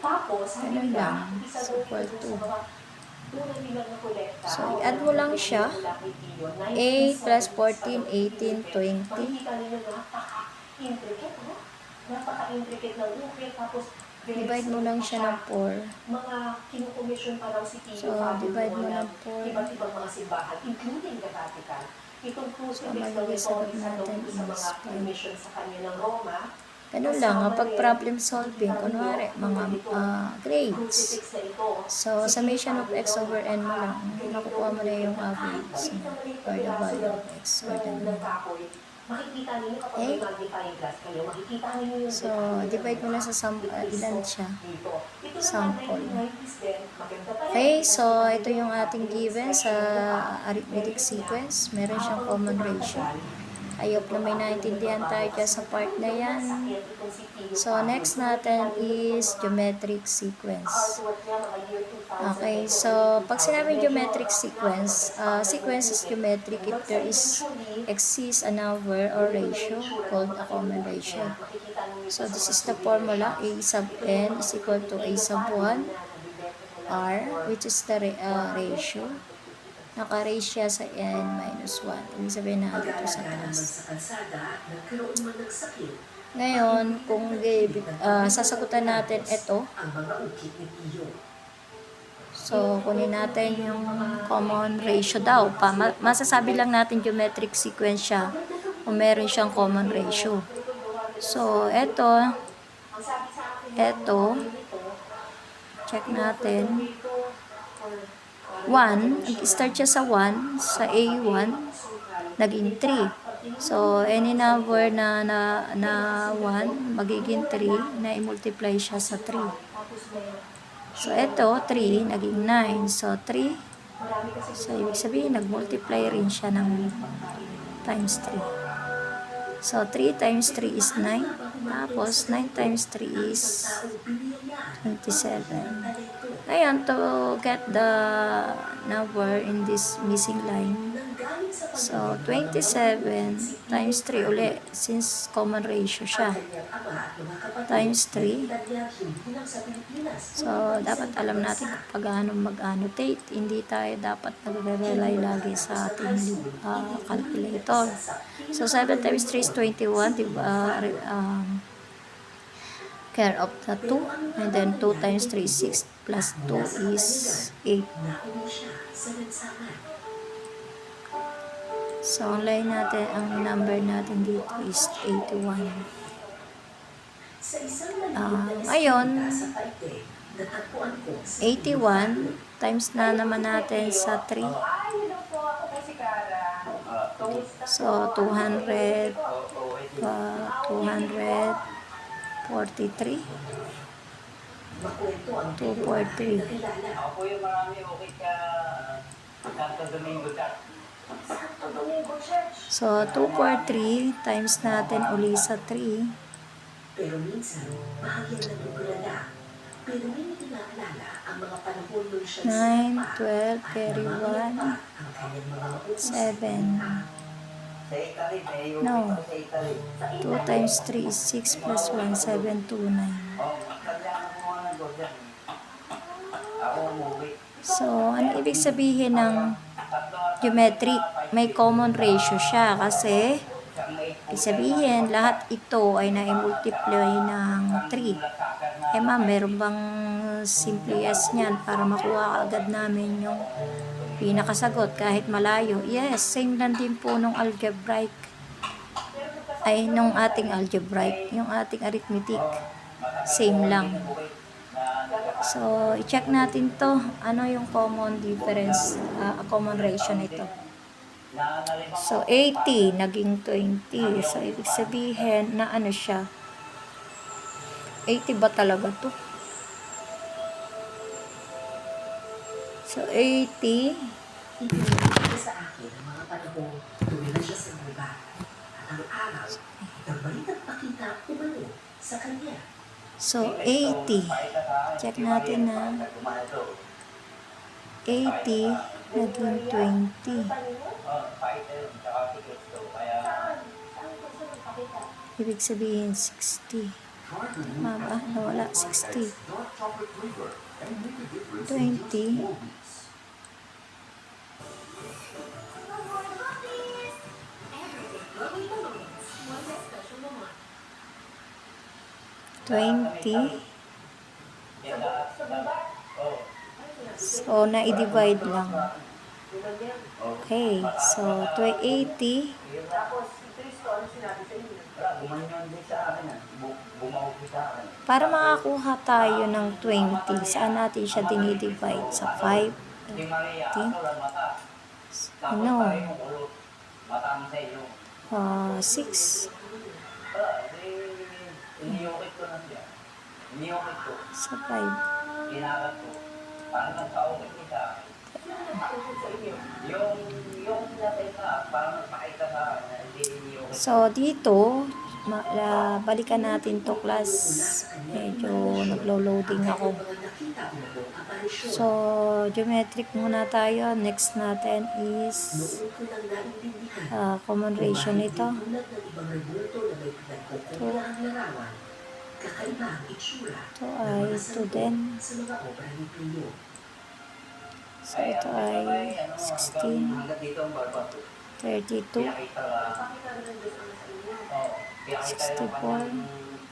Tapos, sabi Ganun nila, lang. isa Is daw equal ito to. sa mga una nilang nakolekta. So, i-add mo lang siya. 8 plus 14, 18, 20. Makikita ninyo napaka-intricate, no? Napaka-intricate ng ukit, tapos Divide mo lang siya ng 4. mga kinukomisyon pa daw si Pio So, Fadon divide mo noon ng 4. iba't ibang mga simbahan, including the Vatican. Itong So, crucifix daw magiging ito, sagot isa daw natin ito sa mga is commission sa kanya ng Roma. Ganun lang, kapag problem solving, kunwari, mga grades. Crucifix na ito. So, summation of x over n mo lang. Nakukuha mo na yung average or the value of x or the mean. Makikita ninyo kapag Okay? may magnifying glass kayo, makikita ninyo yung So, divide mo na sa ilan siya. dito. Ito Sample. naman 1990s din, maganda pa rin. Okay, so ito yung ating given sa arithmetic sequence. Meron siyang common ratio. I hope na may naintindihan tayo dyan sa part na yan. So, next natin is geometric sequence. Okay, so pag sinabing geometric sequence, sequence is geometric if there exists a number or ratio called a common ratio. So, this is the formula. A sub n is equal to A sub 1 R, which is the ratio. Naka-raise siya sa n minus 1. Ibig sabihin na dito sa Pag-aalaga naman taas. sa kalsada, nagkaroon man ng sakit, Ngayon, kung sasagutan natin ito, ang mga ukit ni Pio. so kunin natin yung common ratio daw. Masasabi lang natin geometric sequence siya kung meron siyang common ratio. So, ito, check natin. 1, nag-start siya sa 1, sa A1, naging 3. So, any number na 1, magiging 3, na i-multiply siya sa 3. So, ito, 3, naging 9. So, 3, so, ibig sabihin, nag-multiply rin siya ng times 3. So, 3 times 3 is 9. Tapos, 9 times 3 is 27. Ngayon, to get the number in this missing line, so 27 times 3 uli, since common ratio siya, times 3. So, dapat alam natin kung paano mag-annotate. Hindi tayo dapat nagre-rely lagi sa ating calculator. So, 7 times 3 is 21, diba? Care of the 2, and then 2 times 3 is 6, plus 2 is 8. Nakuha siya sa lansangan. So, ang line natin, ang number natin dito is 81. Sa isang maliit na Ngayon, eskwela sa Taipei, natagpuan ko sa 81 times na naman natin sa 3. Ay, hello po. Ako po si Cara. Kamusta So, po? 200, Oo, 243. makwento ang 243. nakilala. Ako po yung marami okay ka Santo Domingo Church. Santo Domingo Church. So, 243 times natin uli sa 3. Pero minsan, bahagyang natutulala. Pero may tinaalala ang mga panahon nung siya 9, 12, carry 1, ang kanyang mga maubos. 7. Sa Italy, may yung No. sa Italy. 2 times 3 is 6 plus 1, 7, 2, 9. Oh, kailangan mo nga ng dyan. Ako umuwi. So, ano ibig sabihin ng geometric? May common ratio siya kasi ibig sabihin lahat ito ay na-multiply ng 3. Ma'am, meron bang simple as niyan para makuha agad namin yung pinakasagot kahit malayo? Yes, same lang din po nung algebraic. Ay, nung ating algebraic, yung ating arithmetic. Same lang. So, i-check natin to. Ano yung common difference, common ratio nito. So, 80 naging 20. So, ibig sabihin na ano siya. 80 ba talaga to? So, 80. Ipinagpapalala sa akin ang mga panahon tuloy na siya sa lugar. At ang araw, nabalik at pakita umano sa kanya. So, 80. Check natin na 80 naging 20. Ibig sabihin 60. Mama, nawala 60. 20. So, na-divide lang. Okay. So, 80. Tapos, si Cristo, ano sinabi sa inyo? Gumanyan din sa akin. Bumawag sa akin. Para makakuha tayo ng 20, saan natin siya dinidivide? Sa 5? Si Maria, 10? ako lang mata. Tapos Ano? tayo yung ulo. Mata mo sa iyo. 6 Iniyukit ko lang siya. Iniyukit ko. sa 5. Kinakat ko. Parang nagpa-ukit niya sa akin. Yung natay ka, parang nagpakita sa akin na hindi iniyukit. So, dito, balikan natin to class. Medyo naglo-loading ako. Mga nakita umano aparisyon. So, geometric muna tayo. Next natin is Noon ko lang naintindihan. common ratio nito. Tulad ng ibang rebulto na may pinagkukumpirang larawan, kakaiba ang itsura Ito ay 2 din. sa mga obra ni Pio. So, ito ay 16, Hanggang dito ang barba ko. 32, Pinakita ka. Oo. Pinakita yung 64. kanyang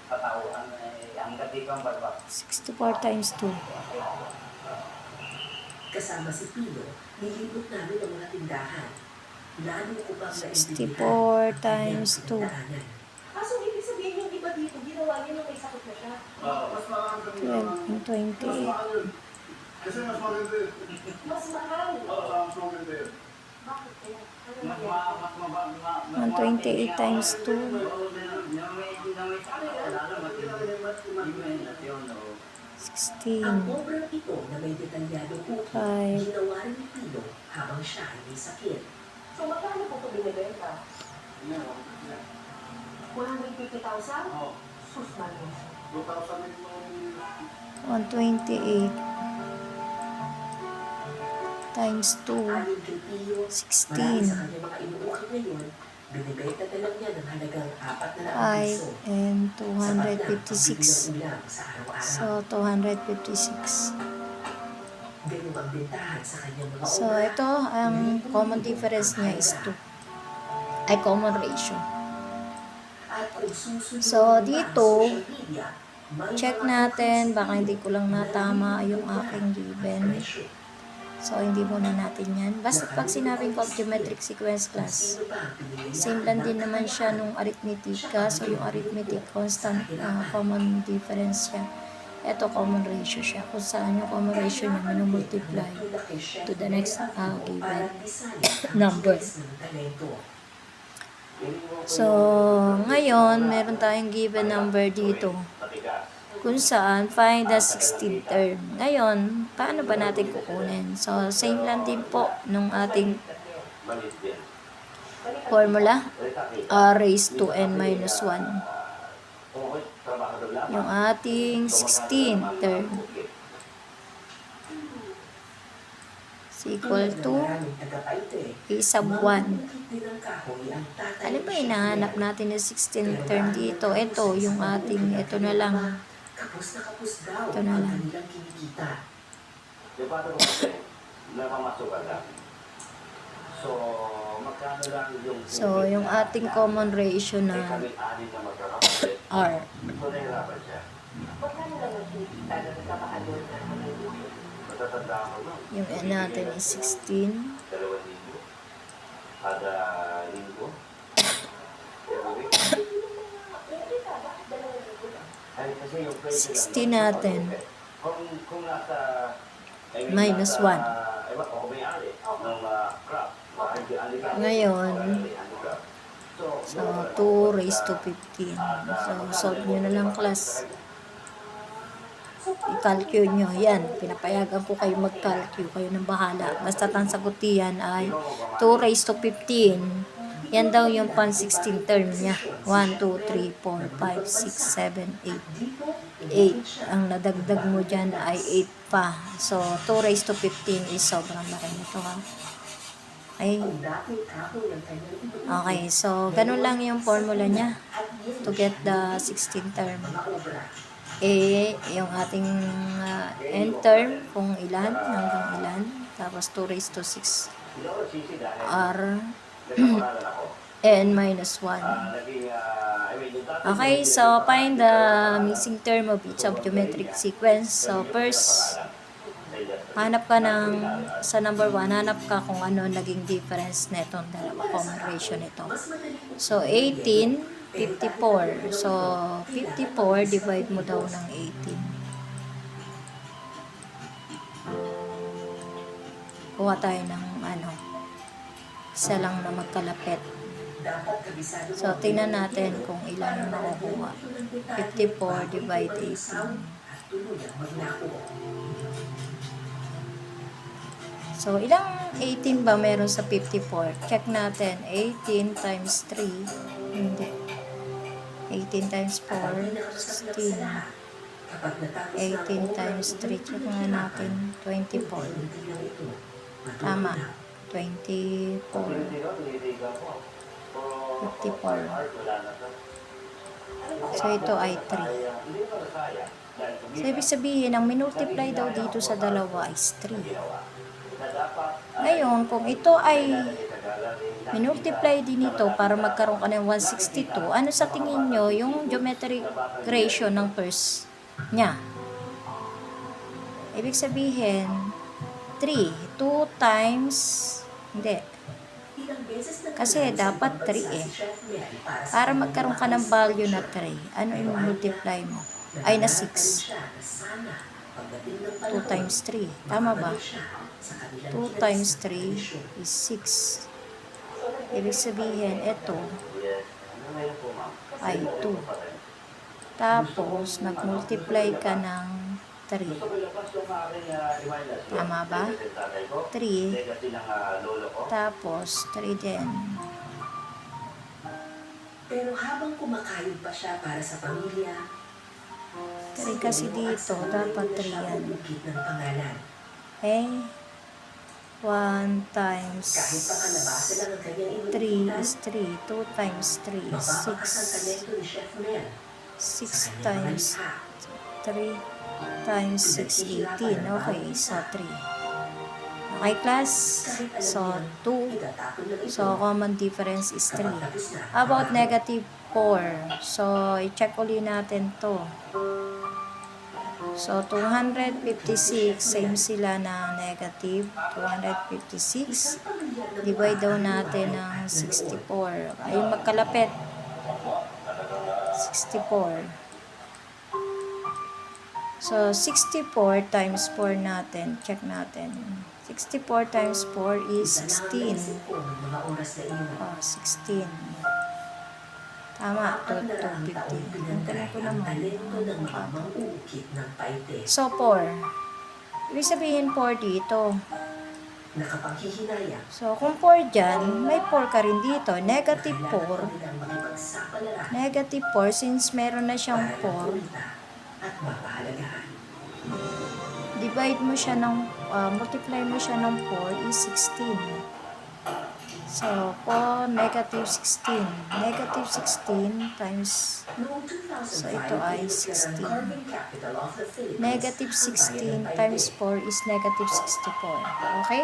katauhan. Hanggang dito ang barba. 64 times 2. Kasama si Pio, nilibot namin ang mga tindahan. Lalo ko pang 64 times 2. Kaso ibig sabihin yung iba dito, ginawa niya nung may sakit na siya. Oo. Mas marami kami 12 and 28. Kasi mas maganda yun. Mas mahal. Oo, mas maganda yun. Bakit kaya? Ano Mas nangyari? 128 times 2. Ang 16. obrang ito na may detalyadong ukit, 5. ginawa rin ni Pio habang siya ay may sakit. So magkano po ito binibenta? 150,000? Sus, malos. 128 times 2. Ayon kay Pio, marami 16. sa kanyang mga inuukit ngayon, binibenta na lang niya ng halagang 400 piso. 5 and Sapat na, 256. pambili ng ulam sa araw-araw. So, 256. Ganun ang bentahan sa kanyang mga So, obra. ito, ang common difference niya is 2. Ay, common ratio. At kung susunod So, ang dito, social media, may check mga natin, focus baka hindi ko lang natama yung aking given. presyo. So, hindi muna natin yan. Basta pag sinabing ko geometric sequence class, Sino ba ang pinili same lang din naman siya nung arithmetica. So, yung arithmetic, constant common difference siya. Ito, common ratio siya. Kung saan yung common ratio niya, minumultiply to the next given number. So, ngayon, meron tayong given number dito. Kung saan, find the 16th term. Ngayon, paano ba natin kukunin? So, same lang din po nung ating formula. R raised to n minus 1. Yung ating 16th term is equal to a sub 1. Ano ba hinahanap natin ng 16th term dito? Ito, yung ating, ito na lang. Kapos na kapos daw Ito na ang lang. kanilang kinikita. Yung pato ko kasi, napamasukan lang. So, magkano lang yung... So, yung ating common ratio na kami-anin na magkakapit. R. So, nahirapan siya. Magkano lang nakikita na nagkakaadol na Matatandaan ko lang. Yung n natin is 16. 2,000. Kada linggo. Every week. Ay, kasi yung price 16 natin. Kung nasa... I mean, Minus nasa, 1. Ewan, o may-ari ng crop. Ngayon, so 2 raised to 15. So, solve nyo na lang class. I-calculate nyo. Yan, pinapayagan ko kayo mag-calculate. Kayo nang bahala. Basta ang sagot yan ay 2 raised to 15. Yan daw yung pan 16 term niya. 1, 2, 3, 4, 5, 6, 7, 8. 8. Ang nadagdag mo dyan ay 8 pa. So, 2 raised to 15 is sobrang laki nito ha. Okay. Okay, so, ganun lang yung formula niya to get the 16 term. Yung ating n term, kung ilan, hanggang ilan. Tapos 2 raised to 6 r n minus 1. Okay, so find the missing term of each of geometric sequence. So first, hanap ka sa number 1, hanap ka kung ano naging difference na itong dalawa, common ratio nito. So 18, 54. So 54, divide mo daw ng 18. Kuha tayo ng isa lang na magkalapit. So, tingnan natin kung ilan yung makukuha. 54 divide 18. So, ilang 18 ba meron sa 54? Check natin. 18 times 3. Hindi. 18 times 4, 16. 18 times 3. Check nga natin. 24. Tama. 24. 54. So, ito ay 3. So, ibig sabihin, ang minultiply daw dito sa dalawa is 3. Ngayon, kung ito ay minultiply din ito para magkaroon ka ng 162, ano sa tingin nyo yung geometric ratio ng first niya? Ibig sabihin, 3. 2 times, hindi. Kasi dapat 3 eh. Para magkaroon ka ng value na 3, ano yung multiply mo? Ay na 6. 2 times 3. Tama ba? 2 times 3 is 6. Ibig sabihin, ito ay 2. Tapos, nag-multiply ka ng 3. Tama ba? 3. Tapos, 3 din. Pero habang kumakayod pa siya para sa pamilya, 3 kasi dito, dapat 3 yan. bukit ng pangalan. Okay? 1 times Kahit pa kalabasa lang ang kanyang 3 is 3. 2 times 3 is mapapakas ang 6. talento ni Chef Mel. 6 times 3 times 6, 18. Okay, so 3. Okay, class? So, 2. So, common difference is 3. How about negative 4? So, i-check ulit natin to. So, 256, same sila na negative. 256. Divide daw natin ng 64. Ayun, magkalapit. 64. So, 64 times 4 natin. Check natin. 64 times 4 is 16. Ko ng mga oras na iyon. Oh, 16. Tama, to 250. Ang tanong ko naman. Talento ng mga mangungukit ng paite. So, 4. Ibig sabihin 4 dito. Nakapanghihinayang. So, kung 4 dyan, may 4 ka rin dito. Negative 4. Kailangan makipagsapalaran Negative 4, since meron na siyang para 4, magkulita at mapahalagahan. divide mo siya ng, multiply mo siya ng 4 is 16. So, 4, negative 16. Negative 16 times, Noong 2005, so ito ay tinutulungan ang 16. Carbon Capital of the Philippines Negative ang 16 bayan ng times Paite. 4 is negative 64. Okay?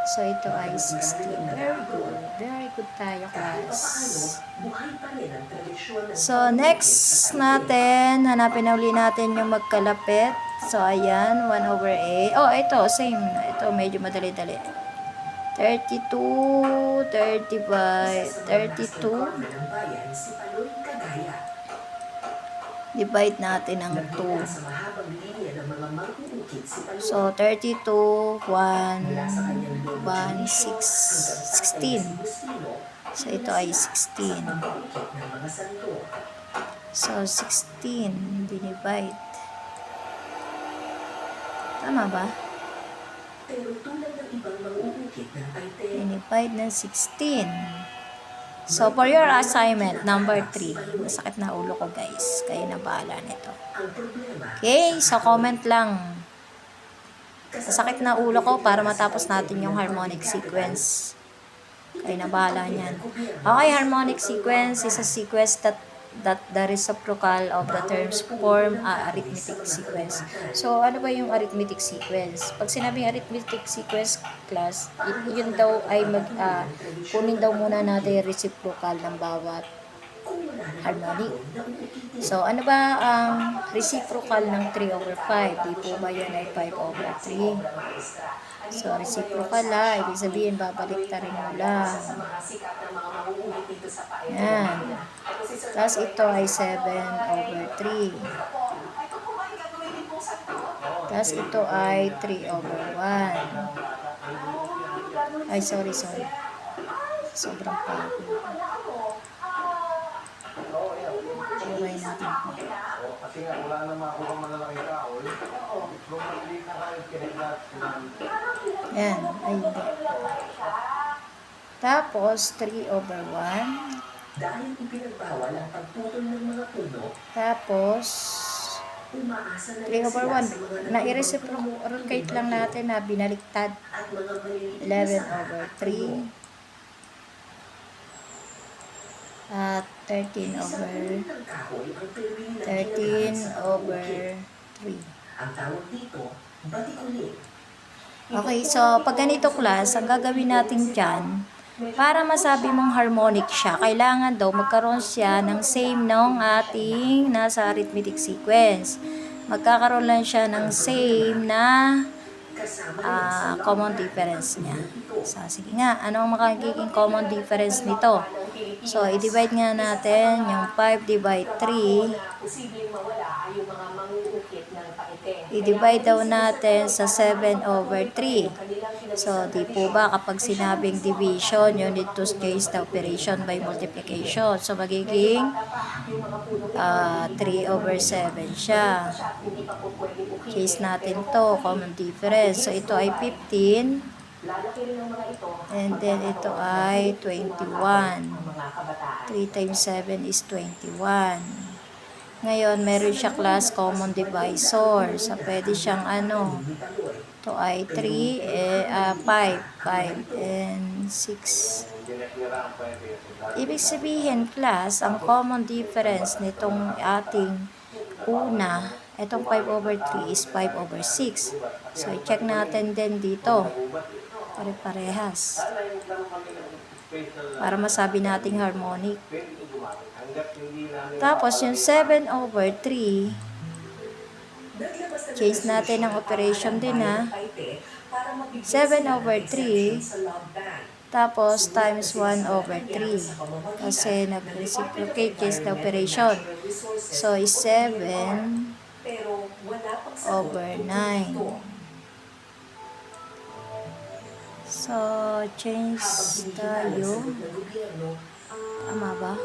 So, ito ay 16. Very good. Very good tayo, Kahit class. papaano, buhay pa rin ang tradisyon ng So, pamumuhay next sa Paite. natin, hanapin na uli natin yung magkalapit. So, ayan, 1 over a. Oh, ito, same. Ito, medyo madali-dali. 32, 35, Isa sa mga master 32. carver ng bayan, si Paloy Cagaya. Divide natin ng Nagmula 2. sa mahabang linya ng mga mangungukit si Paloy. So, 32, 1, Mula sa kanyang lolo 1, Junicio 6, hanggang 16. sa kanyang si Bustino, So, ito ay at 16. mangungukit ng mga santo. So, 16 dinivide. Tama ba? Pero tulad ng ibang mangungukit ng Paite, Dinivide ng 16. So, for your assignment, number 3. Masakit na ulo ko, guys. Kayo na bahala nito. ang problema Okay, so comment lang. Masakit na ulo ko para matapos natin yung harmonic sequence. Kayo na bahala niyan. Okay, harmonic sequence is a sequence that the reciprocal of the terms form a arithmetic sequence. So, ano ba yung arithmetic sequence? Pag sinabing arithmetic sequence, class, yun daw ay kunin daw muna natin yung reciprocal ng bawat harmonic. So, ano ba ang reciprocal ng 3 over 5? Di po ba yun ay 5 over 3? So, reciprocal ibig sabihin, babalik ta rin mo lang. sa mga sikat ng mga mangungukit dito sa Paite. Yan. Tapos ito ay 7 over 3. Tapos ito ay 3 over 1. Ay, sorry. Sobrang pagod. Sabay natin po. Kasi nga, wala na makuha malalaking tao. Kung maliit na kayo, kiniglat ng Yan. Ay, hindi. Tapos, 3 over 1. Dahil ipinagbawal ang pagputol ng mga puno, Tapos, umaasa na 3 over sila 1. sa mga Na-reciprocate lang natin na binaliktad. at mga maliliit 11 na over sanga at puno. 3. At 13 Isang over uri ng kahoy ang pinili ng 13 ginagawa sa over pangungukit. 3. Ang tawag dito, batikulin. Okay, so pag ganito class, ang gagawin natin dyan, para masabi mong harmonic siya, kailangan daw magkaroon siya ng same ng ating nasa arithmetic sequence. Magkakaroon lang siya ng same na Kasama rin sa common difference niya. So, sige nga, ano ang magiging common difference nito? So, i-divide nga natin yung 5 divide 3. Posibleng mawala ay yung mga mangungukit ng Paite. I-divide daw natin sa 7 over 3. So, di po ba kapag sinabing division, you need to change the operation by multiplication. So, magiging 3 over 7 siya. Hindi pa po pwede ukitin. Case natin to, common difference. So, ito ay 15. Lalaki rin ang mga ito. And then, ito ay 21. Mga kabataan. 3 times 7 is 21. Ngayon, meron siya class common divisor. So, pwede siyang ito ay 5, 5, and 6. Ibig sabihin, class, ang common difference nitong ating una, itong 5 over 3 is 5 over 6. So, i-check natin din dito. Pare-parehas. Para masabi nating harmonic. Tapos, yung 7 over 3, Naglabas na Change natin ang operation din, ha. 7/3. Tapos, times 1/3. Kasi nag-reciprocate change the operation. So, is 7/9. So, change tayo. Tama ba?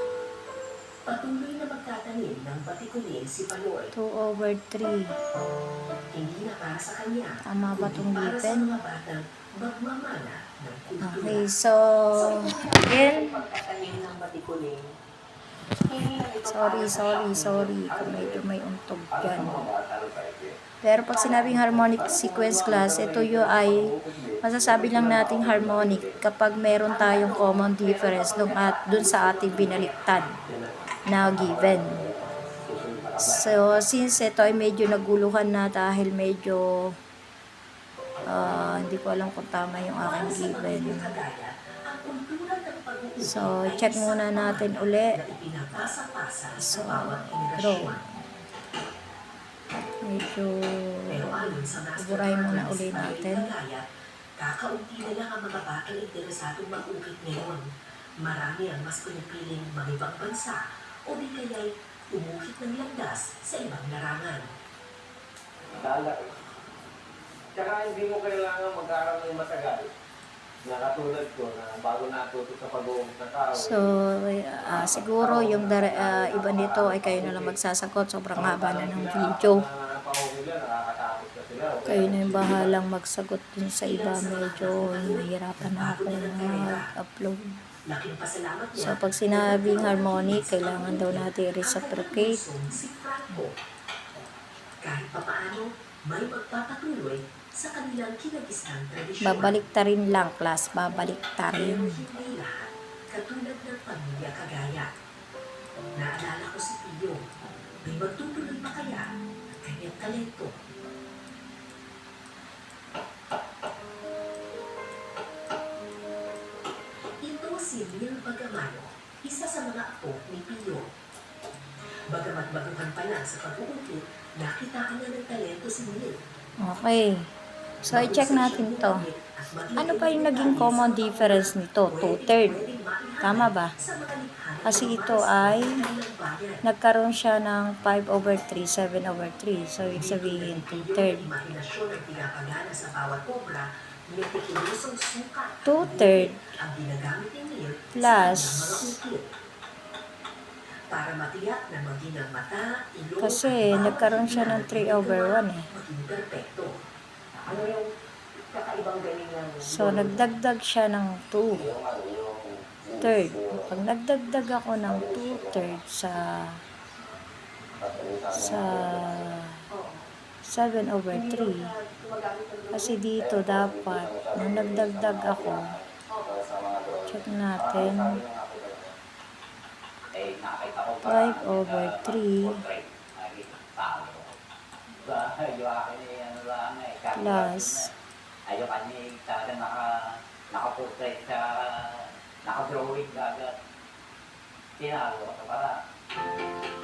Patuloy na magtatanim ng batikunin si Panoy. 2/3. Hindi na para sa kanya, Tama ba itong para sa given? mga batang magmamana ng kultura. Okay, so, again, Pagkatanim ng batikuling, sorry. Kung medyo may untog dyan. Pero pag sinabing harmonic sequence class, ito yung ay masasabi lang nating harmonic kapag meron tayong common difference dun sa ating binaliktad na given. So, since ito ay medyo naguluhan na dahil medyo hindi ko alam kung tama yung aking given. So, check muna natin uli. So, draw. Medyo uburahin muna uli natin. Kakaunti na lang ang mga batang interesadong mag-ukit ngayon. Marami ang mas pinipiling mag-ibang bansa o di kaya'y umukit ng landas sa ibang larangan. Dala. Tsaka hindi mo kailangan mag-aaral ng matagal. Na katulad ko na bago natuto sa pag-uumit ng tao. So, siguro yung iba nito ay kayo na lang magsasagot. Sobrang haba na ng video. Kayo na yung bahalang magsagot dun sa iba. Medyo nahihirapan na ako mag-upload. Laking pasalamat niya. So, pag sinabing harmonic, kailangan daw natin reciprocate. Si Franco. Kahit papaano, may magpapatuloy sa kanilang kinagisnang tradisyon. Babaliktarin lang, class. Babaliktarin. Pero hindi lahat katulad ng pamilya Kagaya. Naalala ko si Pio. May magtutuloy pa kaya ang kanyang talento. Ito si Neil Bagamano, isa sa mga apo ni Pio. Bagamat baguhan pa lang sa pag-uukit, nakitaan na ng talento si Neil. Okay. So, i-check natin to. Ano pa yung naging common difference nito? 2/3. Tama ba? Kasi ito ay nagkaroon siya ng 5/3, 7/3. So, ibig sabihin 2/3. 2/3 plus para matiyak na maging ang mata, ilong, kasi at nagkaroon siya ng 3/1 eh. maging perpekto. ano yung kakaibang galing ng So, nagdagdag siya ng 2/3. Pag nagdagdag ako ng 2/3 sa 7/3, kasi dito dapat, nung nagdagdag ako, check natin, 5/3 plus Ayaw kanya talaga naka-portrait sa naka-drawing agad. Tinalo ko para.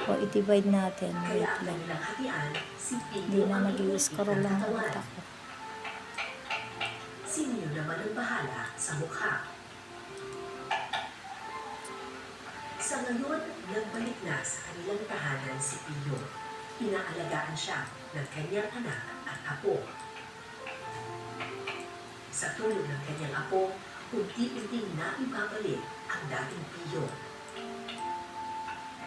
o i-divide natin. Kaya Wait ang lang. kanilang hatian, si Hindi Pio na ang nag-i-scroll lang ang katawan. utak ko. Si Neo naman ang bahala sa mukha. Sa ngayon, nagbalik na sa kanilang tahanan si Pio. Inaalagaan siya ng kanyang anak at apo. Sa tulong ng kanyang apo, unti-unting naibabalik ang dating Pio.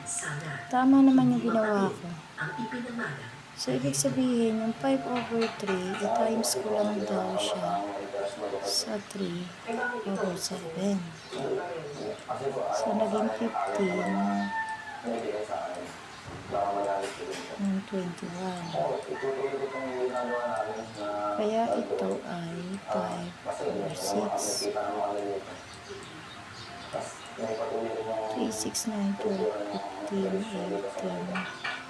Sana Tama naman yung ginawa ko. ang ipinamana. So, ibig sabihin, yung 5/3, i-times ko lang daw siya sa 3/7. So, naging 15 ng 21. Kaya ito ay 5/6. 3, 6, 9, 12, 15, 18.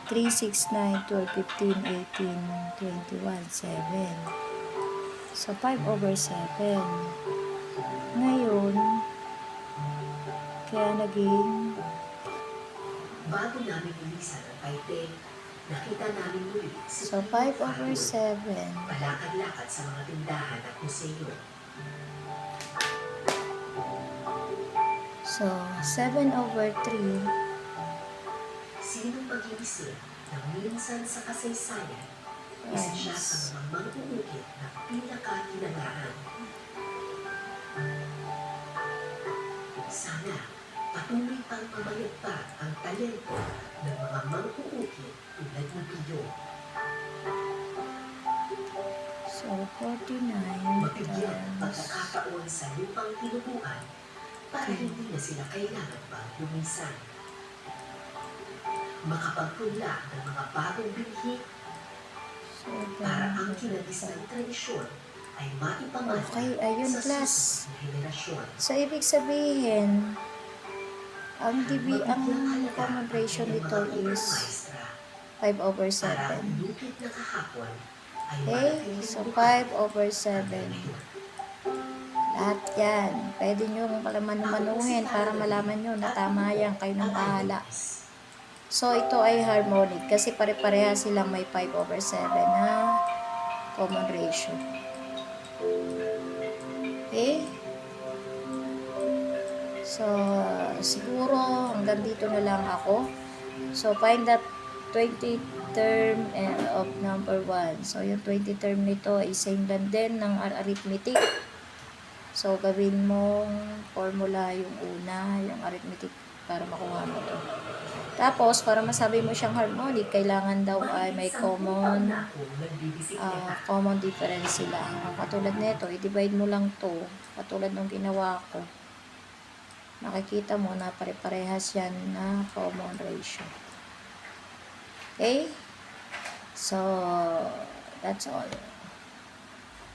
3, 6, 9, 12, 15, 18, 21, 7. So, 5/7. Ngayon, kaya naging Bago namin ilisan ang paite, Nakita namin muli si So, 5/7. palakad-lakad sa mga tindahan at museo. So, 7/3. Sinong mag-iisip na minsan sa kasaysayan, isa siya sa mga mangungukit na pinakahinagaan. Sana patuloy pang mamayagpag ang talento ng mga mangungukit tulad ni Pio. So, 49 Mabigyan ng times pagkakataon sa lupang tinubuan para hindi na sila kailangan pang lumisan. Makapagpunla ng mga bagong binhi para ang 7. kinagis ng tradisyon ay maipamana Okay, ayun sa class. susunod na henerasyon. So, ibig sabihin, ang common ratio nito is 5/7. Para ang lupit na kahapon ay Okay? manatiling So, buhay 5/7. ngayon. Lahat yan. Pwede nyo manuhin para malaman nyo na tama yan. Kayo nang bahala. So, ito ay harmonic kasi pare-pareha silang may 5/7 na common ratio. Okay? So, siguro hanggang dito na lang ako. So, find that 20 term of number 1. So, yung 20 term nito ay same lang din ng arithmetic. So, gawin mong formula yung una, yung arithmetic para makuha mo to. Tapos, para masabi mo siyang harmonic, kailangan daw ay may common difference sila. Katulad nito, i-divide mo lang to. Katulad ng ginawa ko. Makikita mo na pare-parehas yan na common ratio. Okay? So, that's all.